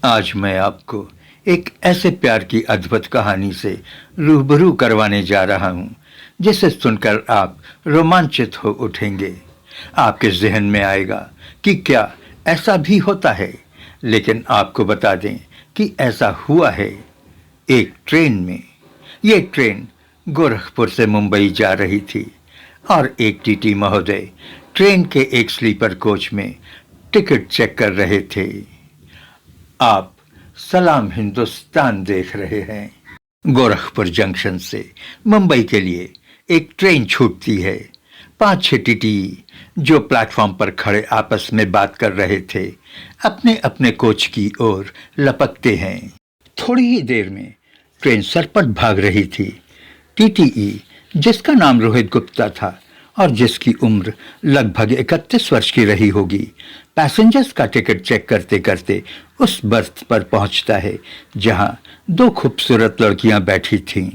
आज मैं आपको एक ऐसे प्यार की अद्भुत कहानी से रूबरू करवाने जा रहा हूं जिसे सुनकर आप रोमांचित हो उठेंगे। आपके जहन में आएगा कि क्या ऐसा भी होता है, लेकिन आपको बता दें कि ऐसा हुआ है। एक ट्रेन में ये ट्रेन गोरखपुर से मुंबई जा रही थी और एक टीटी महोदय ट्रेन के एक स्लीपर कोच में टिकट चेक कर रहे थे। आप सलाम हिंदुस्तान देख रहे हैं। गोरखपुर जंक्शन से मुंबई के लिए एक ट्रेन छूटती है। 5-6 टीटी जो प्लेटफॉर्म पर खड़े आपस में बात कर रहे थे, अपने अपने कोच की ओर लपकते हैं। थोड़ी ही देर में ट्रेन सरपट भाग रही थी। टीटीई जिसका नाम रोहित गुप्ता था और जिसकी उम्र लगभग 31 वर्ष की रही होगी, पैसेंजर्स का टिकट चेक करते करते उस बर्थ पर पहुंचता है जहां 2 खूबसूरत लड़कियां बैठी थीं।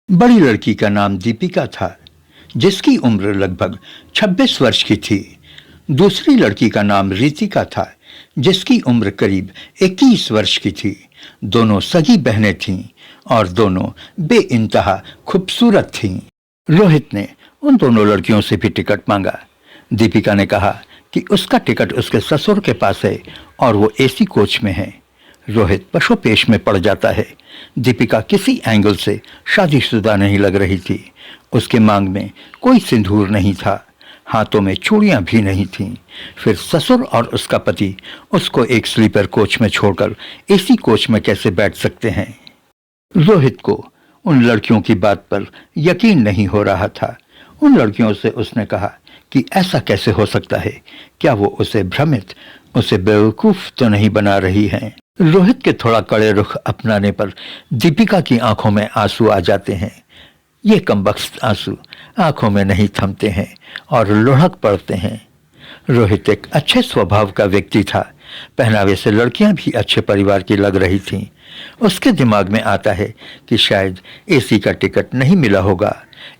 बड़ी लड़की का नाम दीपिका था, जिसकी उम्र लगभग 26 वर्ष की थी। दूसरी लड़की का नाम रितिका था, जिसकी उम्र करीब 21 वर्ष की थी। दोनों सगी बहनें थीं और दोनों बेइंतहा खूबसूरत थीं। रोहित ने उन दोनों लड़कियों से भी टिकट मांगा। दीपिका ने कहा कि उसका टिकट उसके ससुर के पास है और वो एसी कोच में है। रोहित पशुपेश में पड़ जाता है। दीपिका किसी एंगल से शादीशुदा नहीं लग रही थी। उसके मांग में कोई सिंदूर नहीं था, हाथों में चूड़ियां भी नहीं थीं। फिर ससुर और उसका पति उसको एक स्लीपर कोच में छोड़कर एसी कोच में कैसे बैठ सकते हैं? रोहित को उन लड़कियों की बात पर यकीन नहीं हो रहा था। उन लड़कियों से उसने कहा कि ऐसा कैसे हो सकता है? क्या वो उसे भ्रमित, उसे बेवकूफ तो नहीं बना रही हैं? रोहित के थोड़ा कड़े रुख अपनाने पर दीपिका की आंखों में आंसू आ जाते हैं। ये कमबख्त आंसू आंखों में नहीं थमते हैं और लुढ़क पड़ते हैं। रोहित एक अच्छे स्वभाव का व्यक्ति था। पहनावे से लड़कियां भी अच्छे परिवार की लग रही थीं। उसके दिमाग में आता है कि शायद एसी का टिकट नहीं मिला होगा,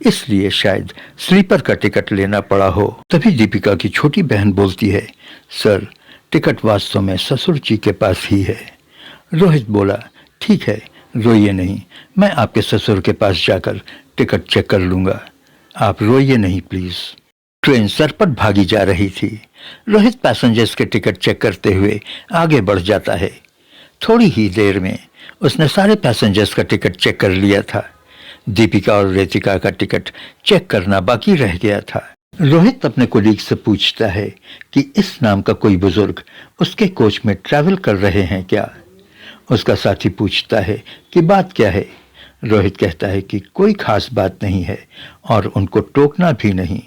इसलिए शायद स्लीपर का टिकट लेना पड़ा हो। तभी दीपिका की छोटी बहन बोलती है, सर, टिकट वास्तव में ससुर जी के पास ही है। रोहित बोला, ठीक है, रोइए नहीं, मैं आपके ससुर के पास जाकर टिकट चेक कर लूंगा। आप रोइए नहीं प्लीज। ट्रेन सरपट भागी जा रही थी। रोहित पैसेंजर्स के टिकट चेक करते हुए आगे बढ़ जाता है। थोड़ी ही देर में उसने सारे पैसेंजर्स का टिकट चेक कर लिया था। दीपिका और रितिका का टिकट चेक करना बाकी रह गया था। रोहित अपने कोलीग से पूछता है कि इस नाम का कोई बुजुर्ग उसके कोच में ट्रैवल कर रहे हैं क्या? उसका साथी पूछता है कि बात क्या है? रोहित कहता है कि कोई खास बात नहीं है और उनको टोकना भी नहीं।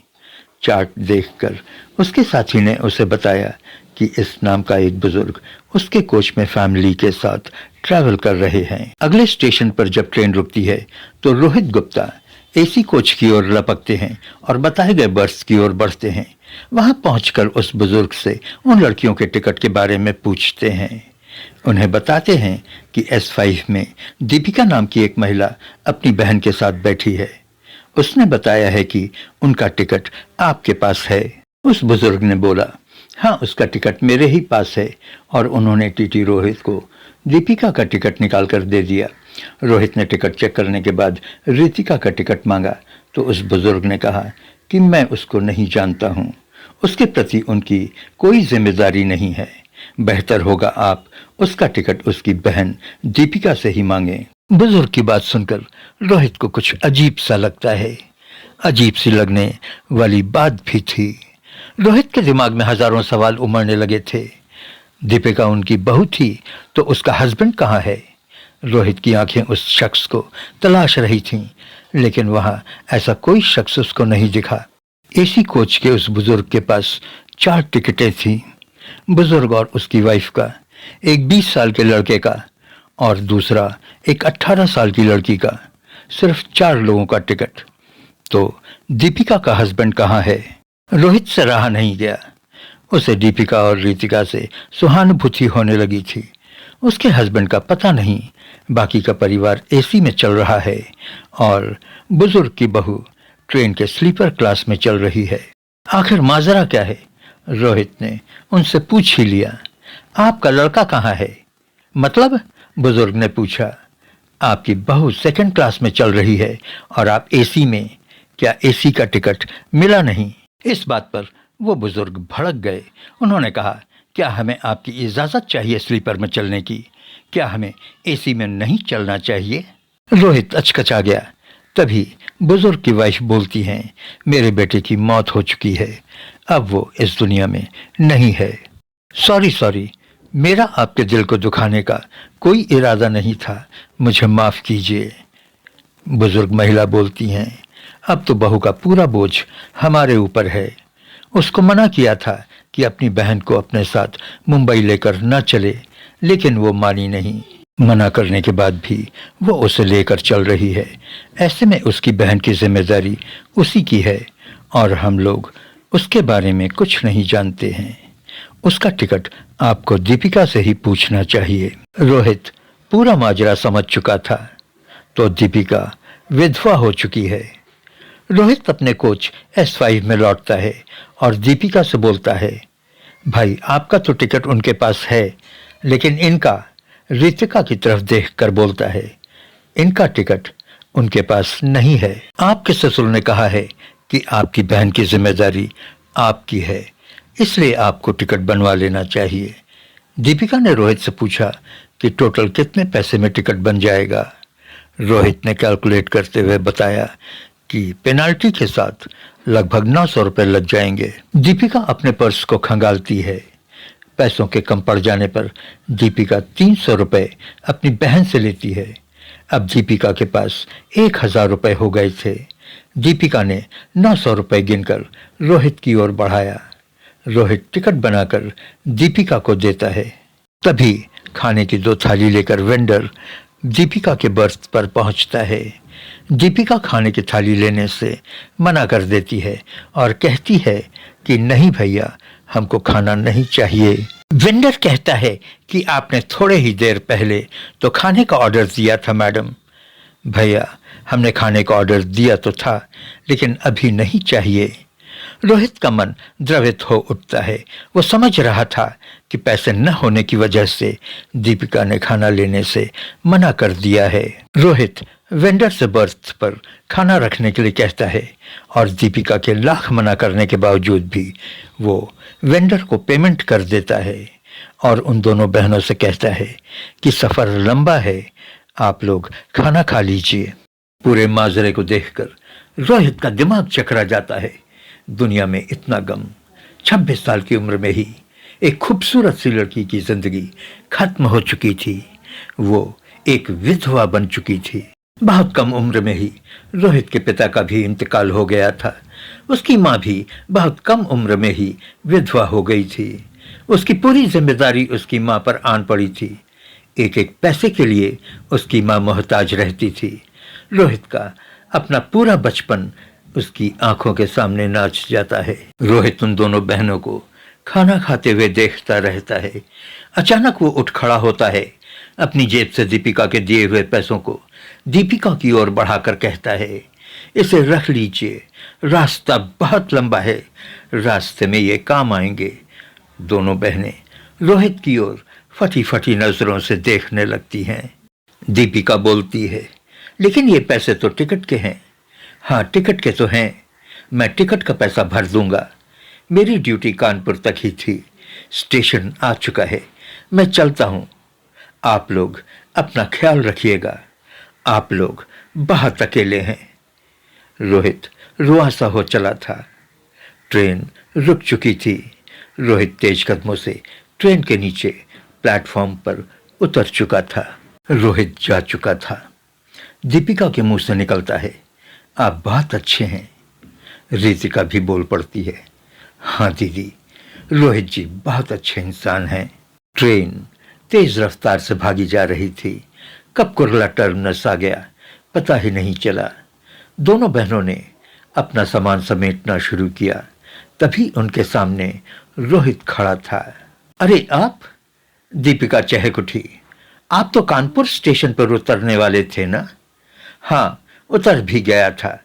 चार्ट देखकर उसके साथी ने उसे बताया कि इस नाम का एक बुजुर्ग उसके कोच में फैमिली के साथ ट्रैवल कर रहे हैं। अगले स्टेशन पर जब ट्रेन रुकती है तो रोहित गुप्ता एसी कोच की ओर लपकते हैं और बताए गए बर्थ की ओर बढ़ते हैं। वहां पहुंचकर उस बुजुर्ग से उन लड़कियों के टिकट के बारे में पूछते हैं। उन्हें बताते हैं कि S5 में दीपिका नाम की एक महिला अपनी बहन के साथ बैठी है। उसने बताया है कि उनका टिकट आपके पास है। उस बुजुर्ग ने बोला, हाँ, उसका टिकट मेरे ही पास है, और उन्होंने टीटी रोहित को दीपिका का टिकट निकाल कर दे दिया। रोहित ने टिकट चेक करने के बाद रितिका का टिकट मांगा तो उस बुजुर्ग ने कहा कि मैं उसको नहीं जानता हूँ, उसके प्रति उनकी कोई जिम्मेदारी नहीं है। बेहतर होगा आप उसका टिकट उसकी बहन दीपिका से ही मांगें। बुजुर्ग की बात सुनकर रोहित को कुछ अजीब सा लगता है। अजीब सी लगने वाली बात भी थी। रोहित के दिमाग में हजारों सवाल उमड़ने लगे थे। दीपिका उनकी बहू थी तो उसका हस्बैंड कहाँ है? रोहित की आंखें उस शख्स को तलाश रही थीं, लेकिन वहां ऐसा कोई शख्स उसको नहीं दिखा। एसी कोच के उस बुजुर्ग के पास 4 टिकटें थीं। बुजुर्ग और उसकी वाइफ का, एक 20 साल के लड़के का और दूसरा एक 18 साल की लड़की का, सिर्फ 4 लोगों का टिकट। तो दीपिका का हस्बैंड कहाँ है? रोहित से रहा नहीं गया। उसे दीपिका और रितिका से सहानुभूति होने लगी थी। उसके हस्बैंड का पता नहीं, बाकी का परिवार एसी में चल रहा है और बुजुर्ग की बहू ट्रेन के स्लीपर क्लास में चल रही है। आखिर माजरा क्या है? रोहित ने उनसे पूछ ही लिया, आपका लड़का कहाँ है? मतलब? बुजुर्ग ने पूछा। आपकी बहू सेकंड क्लास में चल रही है और आप एसी में। क्या एसी का टिकट मिला नहीं? इस बात पर वो बुजुर्ग भड़क गए। उन्होंने कहा, क्या हमें आपकी इजाज़त चाहिए स्लीपर में चलने की? क्या हमें एसी में नहीं चलना चाहिए? रोहित अचकचा गया। तभी बुजुर्ग की वाइफ बोलती हैं, मेरे बेटे की मौत हो चुकी है, अब वो इस दुनिया में नहीं है। सॉरी, मेरा आपके दिल को दुखाने का कोई इरादा नहीं था, मुझे माफ़ कीजिए। बुजुर्ग महिला बोलती हैं, अब तो बहू का पूरा बोझ हमारे ऊपर है। उसको मना किया था कि अपनी बहन को अपने साथ मुंबई लेकर न चले, लेकिन वो मानी नहीं। मना करने के बाद भी वो उसे लेकर चल रही है। ऐसे में उसकी बहन की जिम्मेदारी उसी की है और हम लोग उसके बारे में कुछ नहीं जानते हैं। उसका टिकट आपको दीपिका से ही पूछना चाहिए। रोहित पूरा माजरा समझ चुका था। तो दीपिका विधवा हो चुकी है। रोहित अपने कोच S5 में लौटता है और दीपिका से बोलता है, भाई आपका तो टिकट उनके पास है, लेकिन इनका, रितिका की तरफ देखकर बोलता है, इनका टिकट उनके पास नहीं है। आपके ससुर ने कहा है कि आपकी बहन की जिम्मेदारी आपकी है, इसलिए आपको टिकट बनवा लेना चाहिए। दीपिका ने रोहित से पूछा कि टोटल कितने पैसे में टिकट बन जाएगा। रोहित ने कैलकुलेट करते हुए बताया कि पेनाल्टी के साथ लगभग 900 रुपये लग जाएंगे। दीपिका अपने पर्स को खंगालती है। पैसों के कम पड़ जाने पर दीपिका 300 रुपये अपनी बहन से लेती है। अब दीपिका के पास 1000 रुपये हो गए थे। दीपिका ने 900 रुपये गिनकर रोहित की ओर बढ़ाया। रोहित टिकट बनाकर दीपिका को देता है। तभी खाने की 2 थाली लेकर वेंडर दीपिका के बर्थ पर पहुंचता है। दीपिका खाने की थाली लेने से मना कर देती है और कहती है कि नहीं भैया, हमको खाना नहीं चाहिए। वेंडर कहता है कि आपने थोड़े ही देर पहले तो खाने का ऑर्डर दिया था मैडम। भैया, हमने खाने का ऑर्डर दिया तो था, लेकिन अभी नहीं चाहिए। रोहित का मन द्रवित हो उठता है। वो समझ रहा था कि पैसे न होने की वजह से दीपिका ने खाना लेने से मना कर दिया है। रोहित वेंडर से बर्थ पर खाना रखने के लिए कहता है और दीपिका के लाख मना करने के बावजूद भी वो वेंडर को पेमेंट कर देता है और उन दोनों बहनों से कहता है कि सफ़र लंबा है, आप लोग खाना खा लीजिए। पूरे माजरे को देखकर रोहित का दिमाग चकरा जाता है। दुनिया में इतना गम, 26 साल की उम्र में ही एक खूबसूरत सी लड़की की जिंदगी खत्म हो चुकी थी। वो एक विधवा बन चुकी थी। बहुत कम उम्र में ही रोहित के पिता का भी इंतकाल हो गया था। उसकी माँ भी बहुत कम उम्र में ही विधवा हो गई थी। उसकी पूरी जिम्मेदारी उसकी माँ पर आन पड़ी थी। एक एक पैसे के लिए उसकी माँ मोहताज रहती थी। रोहित का अपना पूरा बचपन उसकी आंखों के सामने नाच जाता है। रोहित उन दोनों बहनों को खाना खाते हुए देखता रहता है। अचानक वो उठ खड़ा होता है। अपनी जेब से दीपिका के दिए हुए पैसों को दीपिका की ओर बढ़ाकर कहता है, इसे रख लीजिए, रास्ता बहुत लंबा है, रास्ते में ये काम आएंगे। दोनों बहनें रोहित की ओर फटी फटी नजरों से देखने लगती हैं। दीपिका बोलती है, लेकिन ये पैसे तो टिकट के हैं। हाँ, टिकट के तो हैं, मैं टिकट का पैसा भर दूंगा। मेरी ड्यूटी कानपुर तक ही थी, स्टेशन आ चुका है, मैं चलता हूँ। आप लोग अपना ख्याल रखिएगा, आप लोग बहुत अकेले हैं। रोहित रुआसा हो चला था। ट्रेन रुक चुकी थी। रोहित तेज कदमों से ट्रेन के नीचे प्लेटफॉर्म पर उतर चुका था। रोहित जा चुका था। दीपिका के मुंह से निकलता है, आप बहुत अच्छे हैं। रितिका भी बोल पड़ती है, हाँ दीदी, रोहित जी बहुत अच्छे इंसान हैं। ट्रेन तेज रफ्तार से भागी जा रही थी। कब कुर्ला टर्मिनस आ गया पता ही नहीं चला। दोनों बहनों ने अपना सामान समेटना शुरू किया। तभी उनके सामने रोहित खड़ा था। अरे आप? दीपिका चहक उठी। आप तो कानपुर स्टेशन पर उतरने वाले थे ना? हाँ, उतर भी गया था,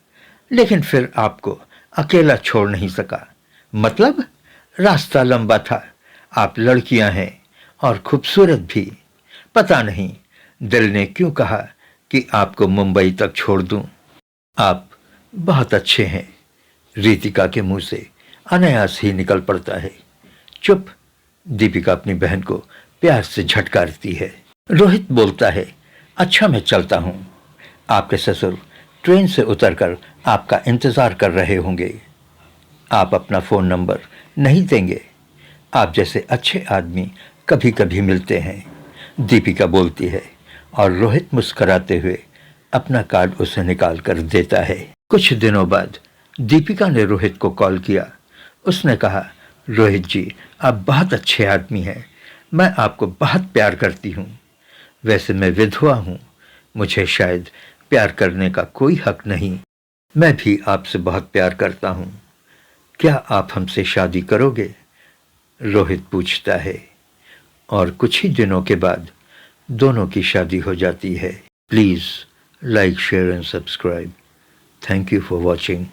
लेकिन फिर आपको अकेला छोड़ नहीं सका। मतलब? रास्ता लंबा था, आप लड़कियां हैं और खूबसूरत भी। पता नहीं दिल ने क्यों कहा कि आपको मुंबई तक छोड़ दूं। आप बहुत अच्छे हैं, रितिका के मुंह से अनायास ही निकल पड़ता है। चुप, दीपिका अपनी बहन को प्यार से झटकारती है। रोहित बोलता है, अच्छा मैं चलता हूं। आपके ससुर ट्रेन से उतरकर आपका इंतजार कर रहे होंगे। आप अपना फ़ोन नंबर नहीं देंगे? आप जैसे अच्छे आदमी कभी कभी मिलते हैं, दीपिका बोलती है और रोहित मुस्कुराते हुए अपना कार्ड उसे निकाल कर देता है। कुछ दिनों बाद दीपिका ने रोहित को कॉल किया। उसने कहा, रोहित जी, आप बहुत अच्छे आदमी हैं। मैं आपको बहुत प्यार करती हूँ। वैसे मैं विधवा हूँ, मुझे शायद प्यार करने का कोई हक नहीं। मैं भी आपसे बहुत प्यार करता हूँ। क्या आप हमसे शादी करोगे? रोहित पूछता है। और कुछ ही दिनों के बाद दोनों की शादी हो जाती है। Please like, share and subscribe. Thank you for watching.